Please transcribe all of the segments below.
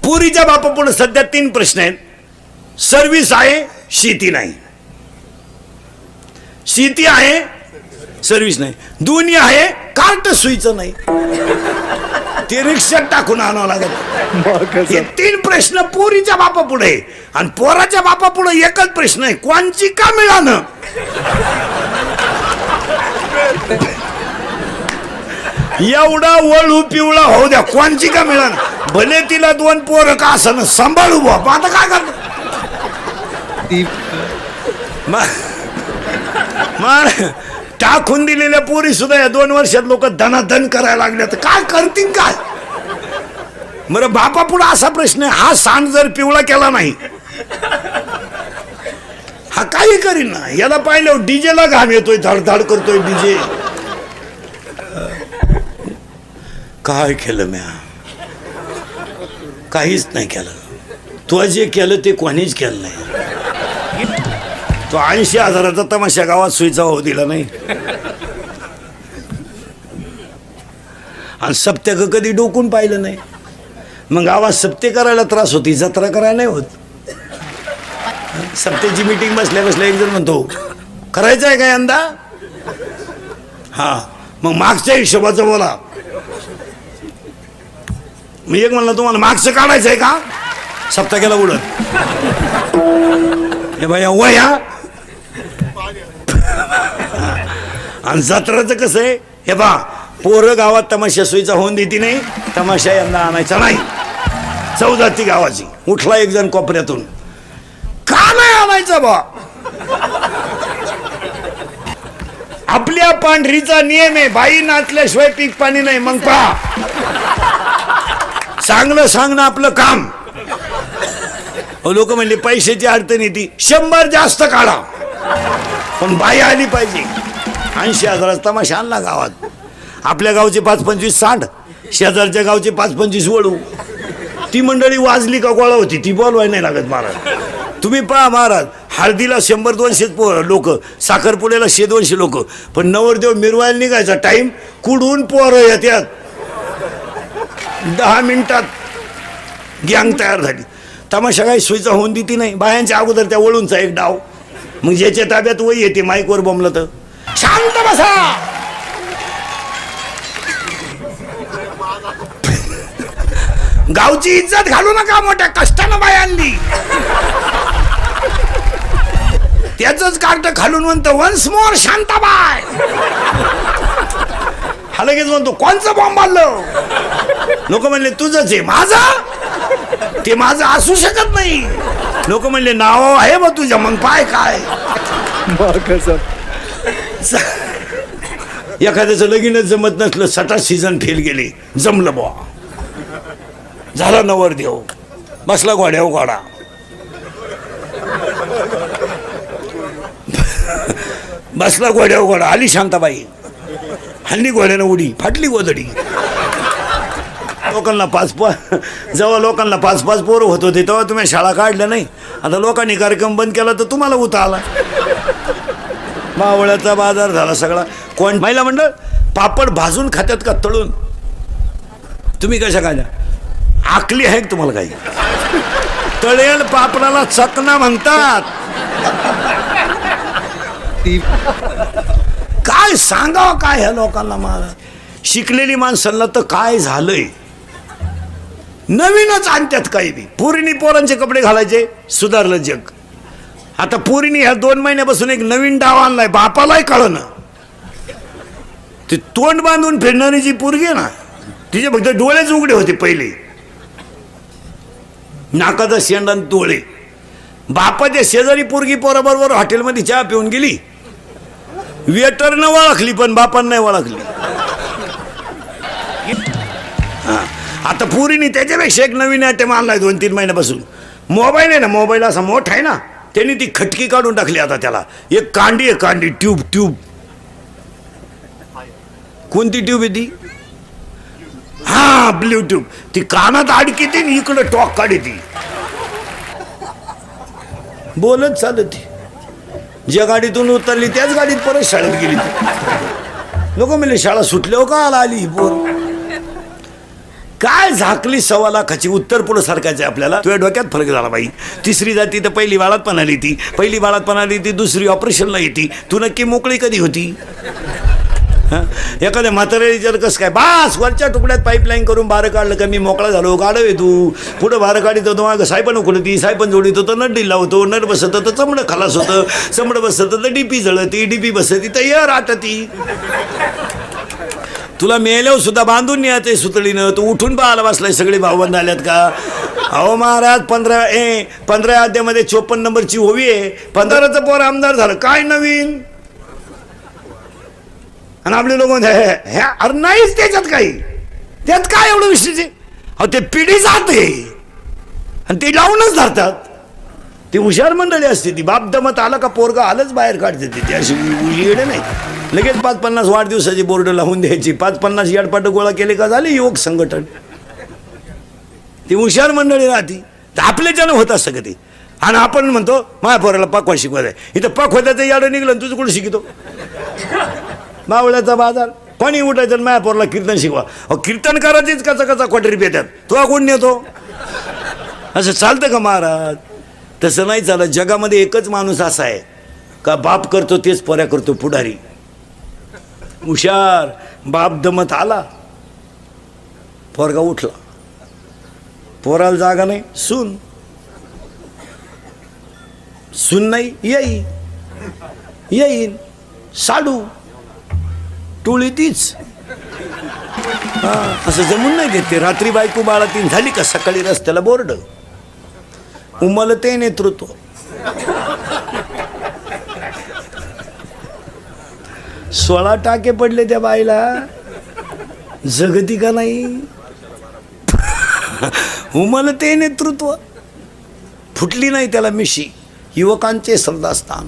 पुरीच्या बापापुढे सध्या 3 प्रश्न आहेत. सर्व्हिस आहे, शेती नाही. शेती आहे, सर्व्हिस नाही. दोन्ही आहे, कार्ट सुईचं नाही. ते रिक्षात टाकून आणावं लागत. हे 3 प्रश्न पोरीच्या बापापुढे. आणि पोराच्या बापापुढे एकच प्रश्न आहे, कोणची का मिळालं. एवढा वळू पिवळा होऊ द्या, कोणची का मिळालं. भले तिला 2 पोरं का असं सांभाळू बाबा. आता काय करत टाकून दिलेल्या पोरी सुद्धा या 2 वर्षात लोक धनाधन करायला लागले, तर काय करतील काय. बरं बापा पुढे असा प्रश्न आहे, हा सांड जर पिवळा केला नाही हा काही करीन ना. याला पाहिलं डीजेला घाम येतोय, धडधड करतोय डीजे. काय केलं म्या, काहीच नाही केलं. तू जे केलं ते कोणीच केलं नाही. तो 80,000चा तमाशा गावात सुईचा होऊ दिला नाही. आणि सप्त्याक कधी डोकून पाहिलं नाही. मग गावात सप्ते करायला त्रास होती, जत्रा करायला नाही होत. सप्त्याची मीटिंग बसल्या बसल्या एक जण म्हणतो, करायचं आहे का यंदा. हा मग मागच्या हिशोबाचं बोला. मी एक म्हणलं, तुम्हाला मागचं काढायचं आहे का. सप्ताह केला उडत. हे भैया वया. आणि जत्राचं कसं आहे, हे बा पोरं गावात तमाशा सोयीचा होऊन देती नाही. तमाशा यंदा आणायचा नाही. 14 गावाची. उठला एक जण कोपऱ्यातून, का नाही आणायचा बा. आपल्या पांढरीचा नियम आहे, बाई नाचल्याशिवाय पीक पाणी नाही. मग पहा, चांगलं सांगणं आपलं काम. लोक म्हणले पैशाची अडचण येते, 100 जास्त काढा पण बाई आली पाहिजे. 80,000 तमाशा आणला गावात. आपल्या गावचे 5-25 सांड, शेजारच्या गावचे 5-25 वळू. ती मंडळी वाजली का गोळा होती, ती बोलवाय नाही लागत महाराज. तुम्ही पहा महाराज, हळदीला 100-200 लोक, साखरपुड्याला 100-200 लोक. पण नवरदेव मिरवायला निघायचा टाइम, कुडून पोरं येतात. 10 मिनिटात गँग तयार झाली. तमाशा काही सोयीचा होऊन देती नाही. बायांच्या अगोदर त्या वळूनचा एक डाव. मग ज्याच्या ताब्यात वही येते, माईकवर बोंबलं तर शांत बसा. गावची इज्जत घालू नका, मोठ्या कष्टानं बाई आणली. त्याच कार्ट खालून म्हणतो, वन्स मोर शांताबाई. हा लगेच म्हणतो, कोणचं बॉम्ब आणलं. लोक म्हणले तुझंच आहे. माझं ते माझं असू शकत नाही. लोक म्हणले नाव आहे बा तुझ्या. मग पाय काय. एखाद्याचं लगीनच जमत नसलं, 7 सीझन फेल गेले. जमलं बा, झाला नवरदेव, बसला घोड्यावर घोडा. बसला घोड्यावर घोडा. आली शांताबाई, हल्ली घोड्यानं उडी, फाटली गोदडी. लोकांना 5-5 जेव्हा लोकांना 5-5 पोरं होत होते तेव्हा तुम्ही शाळा काढल्या नाही. आता लोकांनी कार्यक्रम बंद केला तर तुम्हाला उता आला. मावळ्याचा बाजार झाला सगळा. कोण महिला मंडळ पापड भाजून खात्यात का तळून. तुम्ही कशा खाल्या. आकली आहे तुम्हाला काही. तळेल पापडाला चकना म्हणतात. काय सांगावं काय ह्या लोकांना. महाराज शिकलेली माणसांना तर काय झालंय, नवीनच आणतात काही बी. पोरीनी पोरांचे कपडे घालायचे, सुधारलं जग. आता पोरीनी ह्या 2 महिन्यापासून एक नवीन डाव आणलाय, बापालाही कळना. ते तोंड बांधून फिरणारी जी पोरगी आहे ना, तिचे फक्त डोळेच उघडे होते पहिले. नाकाचा शेंडा डोळे. बापाच्या शेजारी पोरगी पोराबरोबर हॉटेलमध्ये चहा पिऊन गेली. वेटरनं ओळखली पण बापानं नाही ओळखली. आता पोरीनी त्याच्यापेक्षा एक नवीन आयटम आणलाय 2-3 महिन्यापासून. मोबाईल आहे ना, मोबाईल असा मोठा आहे ना, त्यांनी ती खटकी काढून टाकली. आता त्याला एक कांडी आहे, कांडी ट्यूब. कोणती ट्यूब आहे ती. हा ब्ल्यूट्यूब. ती कानात अडकी ती, इकडं टॉक काढी ती, बोलत चालत. ज्या गाडीतून उतरली त्याच गाडीत परत शाळेत गेली. लोक म्हणले शाळा सुटल्यावर का आली पोर. काय झाकली 1.25 लाखाची उत्तर पुढं सरकायचं आपल्याला. तुझ्या डोक्यात फरक झाला बाई. तिसरी जाती तर पहिली बाळात पण आली ती, पहिली बाळात पण आली ती, दुसरी ऑपरेशनला येते. तू नक्की मोकळी कधी होती? एखाद्या म्हाताऱ्याला विचार कसं काय, बास वरच्या तुकड्यात पाईपलाईन करून बारं काढलं का मी मोकळा झालो. गाडव आहे तू. पुढं बारं काढीत होतो मागं सायपण उकडती, सायपण जोडीत होतं, नट डिल्ला होतो, नट बसत तर चमडं खलास होतं, चमडं बसत तर डीपी जळती, डीपी बसती तर यर आटती. तुला मेल्यावर सुद्धा बांधून न्यायचं सुतळीनं. तू उठून पाहायला बसलाय. सगळे भाऊबंद आल्यात का? अहो महाराज 15 अध्यामध्ये 54 नंबरची ओवी आहे. 15चं पोर आमदार झालं, काय नवीन? आणि आपले लोक अरे नाहीच त्याच्यात काही. त्यात काय एवढं विषय? अहो ते पिढी जाते आणि ते लावूनच धरतात. ती हुशार मंडळी असते. ती बाप दमत आला का पोरगा आलंच बाहेर काढते. ती अशी येडे नाही. लगेच 5-50 वाढदिवसाची बोर्ड लावून द्यायची. 5-50 याडपाट गोळा केले का झाले युवक संघटन. ती हुशार मंडळी राहती. तर आपल्याच्यानं होत असतं का ते. आणि आपण म्हणतो माझ्या पोराला पकवा शिकवत आहे. इथं पकवत्याचं याडं निघलं तुझं कुठं शिकतो? मावळ्याचा बाजार. कोणी उठायचं माझ्या पोराला कीर्तन शिकवा. अहो कीर्तन करायचीच कचा क्वाटरी पेतात. तो कोण नेतो? असं चालतं का महाराज? तसं नाही चालत. जगामध्ये एकच माणूस असा आहे का बाप करतो तेच पोऱ्या करतो पुढारी. हुशार. बाप दमत आला, पोरगा उठला. पोराला जागा नाही, सून. सून नाही, येईन साडू टोळी तीच. असं जमून नाही देते. रात्री बायको बाळातीन झाली का सकाळी रस्त्याला बोर्ड उमलते नेतृत्व. सोळा टाके पडले त्या बाईला. जगती का नाही? उमलते नेतृत्व. फुटली नाही त्याला मिशी. युवकांचे श्रद्धास्थान.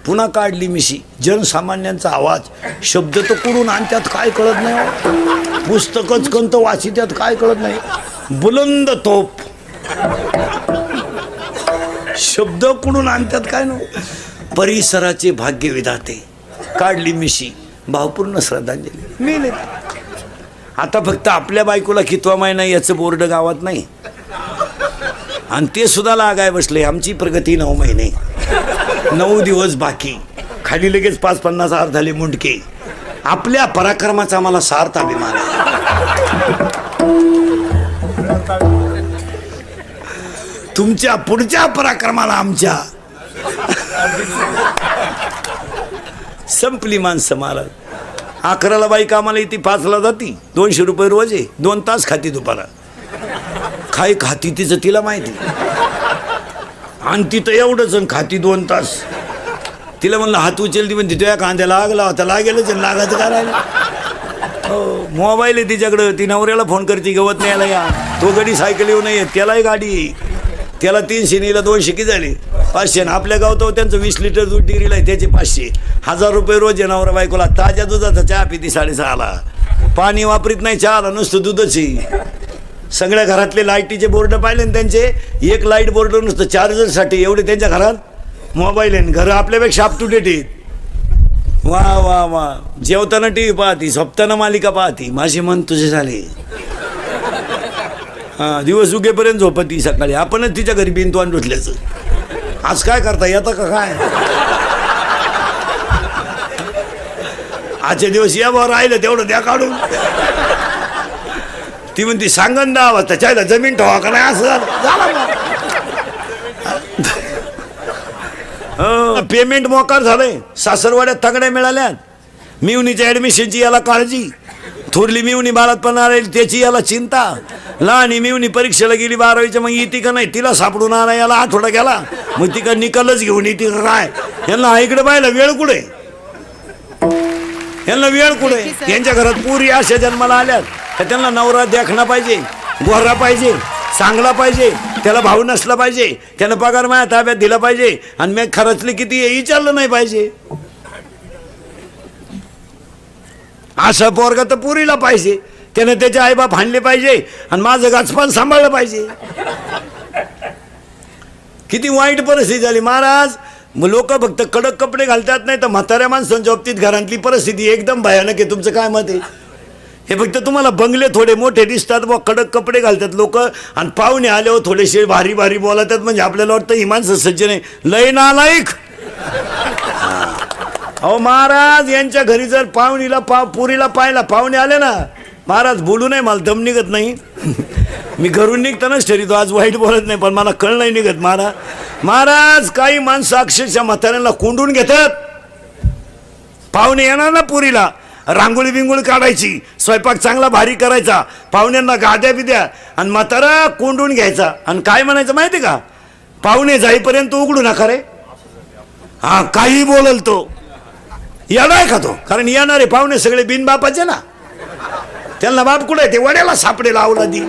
पुन्हा काढली मिशी. जनसामान्यांचा आवाज. शब्द तर कुठून आणत्यात काय कळत नाही. पुस्तकच कंत वाचित्यात काय कळत नाही. बुलंद तोप. शब्द कुठून आणतात काय नो. परिसराचे भाग्य विधाते. काढली मिशी. भावपूर्ण श्रद्धांजली. मेले. आता फक्त आपल्या बायकोला कितवा महिना याचं बोर्ड गावात नाही. आणि ते सुद्धा लागाय बसले. आमची प्रगती 9 महिने 9 दिवस बाकी. खाली लगेच 5-50 हार झाले मुंडके. आपल्या पराक्रमाचा आम्हाला सार्थ अभिमान आहे. तुमच्या पुढच्या पराक्रमाला आमच्या संपली माणसं महाराज. 11ला बाई कामाला येते, 5ला जाती. 200 रुपये रोज आहे. 2 तास खाती दुपारा. काय खाती तिचं तिला माहिती. आणि तिथं एवढंच खाती 2 तास. तिला म्हणलं हात उचलती पण तिथं या कांद्या लागला होता. लागेलच लागायचं काय राहिलं. हो मोबाईल आहे तिच्याकडं. ती नवऱ्याला फोन करते गवत न्यायला या. तो गडी सायकल येऊ नये. त्यालाही गाडी. त्याला 300 नीला 200 किती झाले 500. आपल्या गावात त्यांचं 20 लिटर दूध डिरीला आहे त्याचे 500. 1000 रुपये रोज आहे नवरा बायकोला. ताज्या दुधाचा चहा पिती 6:30ला. पाणी वापरीत नाही चहाला, नुसतं दूधची. सगळ्या घरातले लाईटीचे बोर्ड पाहिले ना त्यांचे. एक लाईट बोर्ड नुसतं चार्जरसाठी. एवढे त्यांच्या घरात मोबाईल आहे. घरं आपल्यापेक्षा अप टू डेट आहेत. वा वा वा. जेवताना TV पाहती, झोपताना मालिका पाहती. माझे मन तुझे झाले. हां दिवस उगेपर्यंत झोपती. सकाळी आपणच तिच्या घरी बिनतोंड उठल्याचं. आज काय करता येतं का काय? आजचे दिवस या भाऊ राहिलं तेवढं द्या काढून. ती म्हणती सांगन 10 वाजता चायला जमीन ठेवा का नाही. असं झालं. पेमेंट मोकार झालंय. सासरवाड्यात तगड्या मिळाल्यात. मिवणीच्या ऍडमिशनची याला काळजी. थोरली मिवणी बाळातपणा राहील त्याची याला चिंता. लहानी मिवणी परीक्षेला गेली 12वीच्या. मग येते का नाही तिला सापडून आणा याला आठवडा गेला. मग ती का निकालच घेऊन येते काय. यांना इकडे पाहिलं वेळ कुठे. यांना वेळ कुठे. यांच्या घरात पुरी अशा जन्माला आल्यात तर त्यांना नवरा देखणा पाहिजे, गोरा पाहिजे, चांगला पाहिजे, त्याला भाऊ नसला पाहिजे, त्यानं पगार माझ्या ताब्यात दिला पाहिजे. आणि मी खर्चले किती हे विचारलं नाही पाहिजे. असा पोरगा तर पुरीला पाहिजे. त्यानं त्याचे आईबाप हाणले पाहिजे आणि माझं गाचपान सांभाळलं पाहिजे. किती वाईट परिस्थिती झाली महाराज. लोक फक्त कडक कपडे घालतात नाही तर म्हाताऱ्या माणसांच्या बाबतीत घरातली परिस्थिती एकदम भयानक आहे. तुमचं काय मत आहे? हे फक्त तुम्हाला बंगले थोडे मोठे दिसतात व कडक कपडे घालतात लोक, आणि पाहुणे आल्यावर थोडेसे भारी भारी बोलतात, म्हणजे आपल्याला वाटतं ही माणसं सज्ज नाही, लय नालायक. अहो महाराज यांच्या घरी जर पाहुणीला पुरीला पाहिला, पाहुणे आले ना, महाराज बोलू नाही, मला दम निघत नाही. मी घरून निघतानाच ठरवतो आज वाईट बोलत नाही, पण मला कळ नाही निघत. महाराज काही माणसं अक्षरशः म्हाताऱ्यांना कोंडून घेतात. पाहुणे येणार ना पुरीला, रांगोळी बिंगोळी काढायची, स्वयंपाक चांगला भारी करायचा, पाहुण्यांना गाद्या बिद्या, आणि म्हातारा कोंडून घ्यायचा, आणि काय म्हणायचं माहिती का, पाहुणे जाईपर्यंत उघडू नका रे. हा काही बोलल तो, येणार का तो, कारण येणारे पाहुणे सगळे बिनबापाचे ना, त्यांना बाप कुठे ते वड्याला सापडे लावला ती.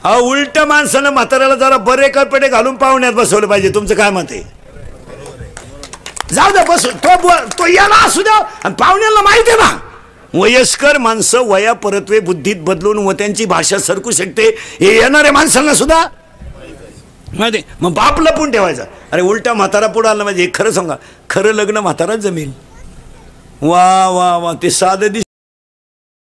हा उलट माणसानं म्हाताऱ्याला जरा बरे कपडे घालून पाहुण्यात बसवलं पाहिजे. तुमचं काय मत आहे? जाऊ द्या बस, तो याला असू द्या, आणि पाहुण्याला माहिती आहे ना वयस्कर माणसं वया परत्वे बुद्धीत बदलून व त्यांची भाषा सरकू शकते, हे येणाऱ्या माणसांना सुद्धा माहिती. मग बाप लपून ठेवायचा. अरे उलटा म्हातारा पुढे आला म्हणजे खरं सांगा, खरं लग्न म्हाताराच जमेल. वा वा वा, ते साधं